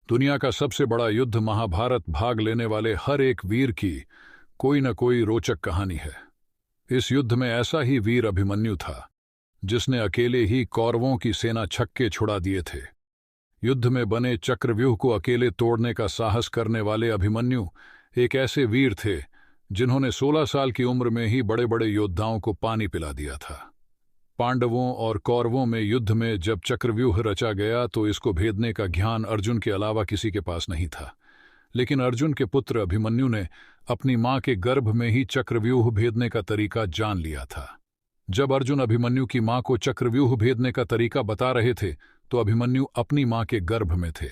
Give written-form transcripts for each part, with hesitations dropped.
दुनिया का सबसे बड़ा युद्ध महाभारत भाग लेने वाले हर एक वीर की कोई न कोई रोचक कहानी है। इस युद्ध में ऐसा ही वीर अभिमन्यु था जिसने अकेले ही कौरवों की सेना छक्के छुड़ा दिए थे। युद्ध में बने चक्रव्यूह को अकेले तोड़ने का साहस करने वाले अभिमन्यु एक ऐसे वीर थे जिन्होंने 16 साल की उम्र में ही बड़े बड़े योद्धाओं को पानी पिला दिया था। पांडवों और कौरवों में युद्ध में जब चक्रव्यूह रचा गया तो इसको भेदने का ज्ञान अर्जुन के अलावा किसी के पास नहीं था, लेकिन अर्जुन के पुत्र अभिमन्यु ने अपनी मां के गर्भ में ही चक्रव्यूह भेदने का तरीका जान लिया था। जब अर्जुन अभिमन्यु की मां को चक्रव्यूह भेदने का तरीका बता रहे थे तो अभिमन्यु अपनी मां के गर्भ में थे।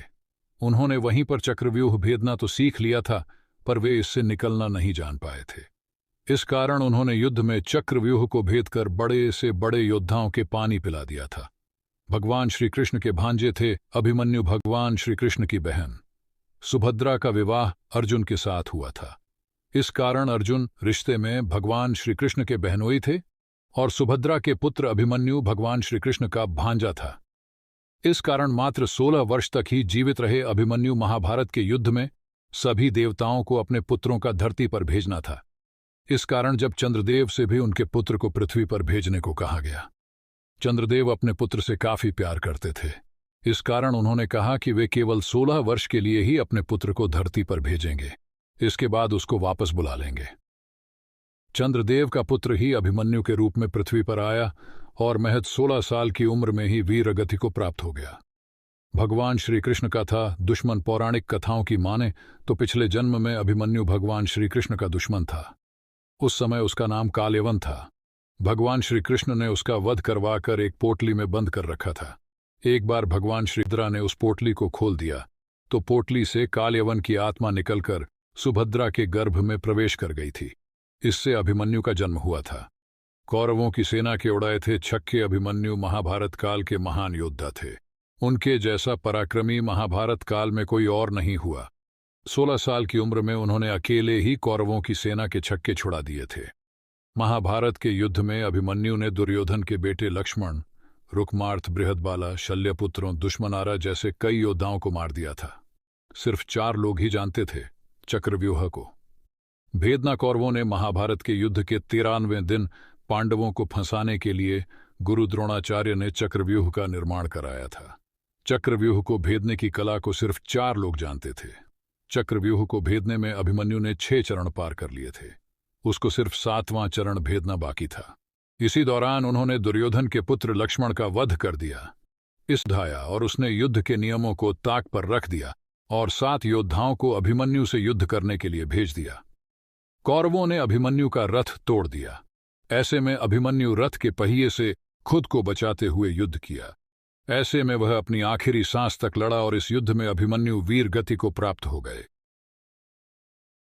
उन्होंने वहीं पर चक्रव्यूह भेदना तो सीख लिया था, पर वे इससे निकलना नहीं जान पाए थे। इस कारण उन्होंने युद्ध में चक्रव्यूह को भेदकर बड़े से बड़े योद्धाओं के पानी पिला दिया था। भगवान श्री कृष्ण के भांजे थे अभिमन्यु। भगवान श्री कृष्ण की बहन सुभद्रा का विवाह अर्जुन के साथ हुआ था। इस कारण अर्जुन रिश्ते में भगवान श्री कृष्ण के बहनोई थे और सुभद्रा के पुत्र अभिमन्यु भगवान श्री कृष्ण का भांजा था। इस कारण मात्र 16 वर्ष तक ही जीवित रहे अभिमन्यु महाभारत के युद्ध में सभी देवताओं को अपने पुत्रों का धरती पर भेजना था। इस कारण जब चंद्रदेव से भी उनके पुत्र को पृथ्वी पर भेजने को कहा गया। चंद्रदेव अपने पुत्र से काफी प्यार करते थे, इस कारण उन्होंने कहा कि वे केवल 16 वर्ष के लिए ही अपने पुत्र को धरती पर भेजेंगे, इसके बाद उसको वापस बुला लेंगे। चंद्रदेव का पुत्र ही अभिमन्यु के रूप में पृथ्वी पर आया और महज 16 साल की उम्र में ही वीर गति को प्राप्त हो गया। भगवान श्री कृष्ण का था दुश्मन। पौराणिक कथाओं की माने तो पिछले जन्म में अभिमन्यु भगवान श्री कृष्ण का दुश्मन था। उस समय उसका नाम कालयवन था। भगवान श्री कृष्ण ने उसका वध करवाकर एक पोटली में बंद कर रखा था। एक बार भगवान श्री रुद्रा ने उस पोटली को खोल दिया तो पोटली से कालयवन की आत्मा निकलकर सुभद्रा के गर्भ में प्रवेश कर गई थी। इससे अभिमन्यु का जन्म हुआ था। कौरवों की सेना के उड़ाए थे छक्के अभिमन्यु महाभारत काल के महान योद्धा थे। उनके जैसा पराक्रमी महाभारत काल में कोई और नहीं हुआ। 16 साल की उम्र में उन्होंने अकेले ही कौरवों की सेना के छक्के छुड़ा दिए थे। महाभारत के युद्ध में अभिमन्यु ने दुर्योधन के बेटे लक्ष्मण, रुकमार्थ, बृहदबाला, शल्यपुत्रों, दुश्मनारा जैसे कई योद्धाओं को मार दिया था। सिर्फ 4 लोग ही जानते थे चक्रव्यूह को भेदना। कौरवों ने महाभारत के युद्ध के 13वें दिन पांडवों को फंसाने के लिए गुरु द्रोणाचार्य ने चक्रव्यूह का निर्माण कराया था। चक्रव्यूह को भेदने की कला को सिर्फ 4 लोग जानते थे। चक्रव्यूह को भेदने में अभिमन्यु ने 6 चरण पार कर लिए थे। उसको सिर्फ 7वां चरण भेदना बाकी था। इसी दौरान उन्होंने दुर्योधन के पुत्र लक्ष्मण का वध कर दिया। इस धाया और उसने युद्ध के नियमों को ताक पर रख दिया और 7 योद्धाओं को अभिमन्यु से युद्ध करने के लिए भेज दिया। कौरवों ने अभिमन्यु का रथ तोड़ दिया। ऐसे में अभिमन्यु रथ के पहिए से खुद को बचाते हुए युद्ध किया। ऐसे में वह अपनी आखिरी सांस तक लड़ा और इस युद्ध में अभिमन्यु वीर गति को प्राप्त हो गए।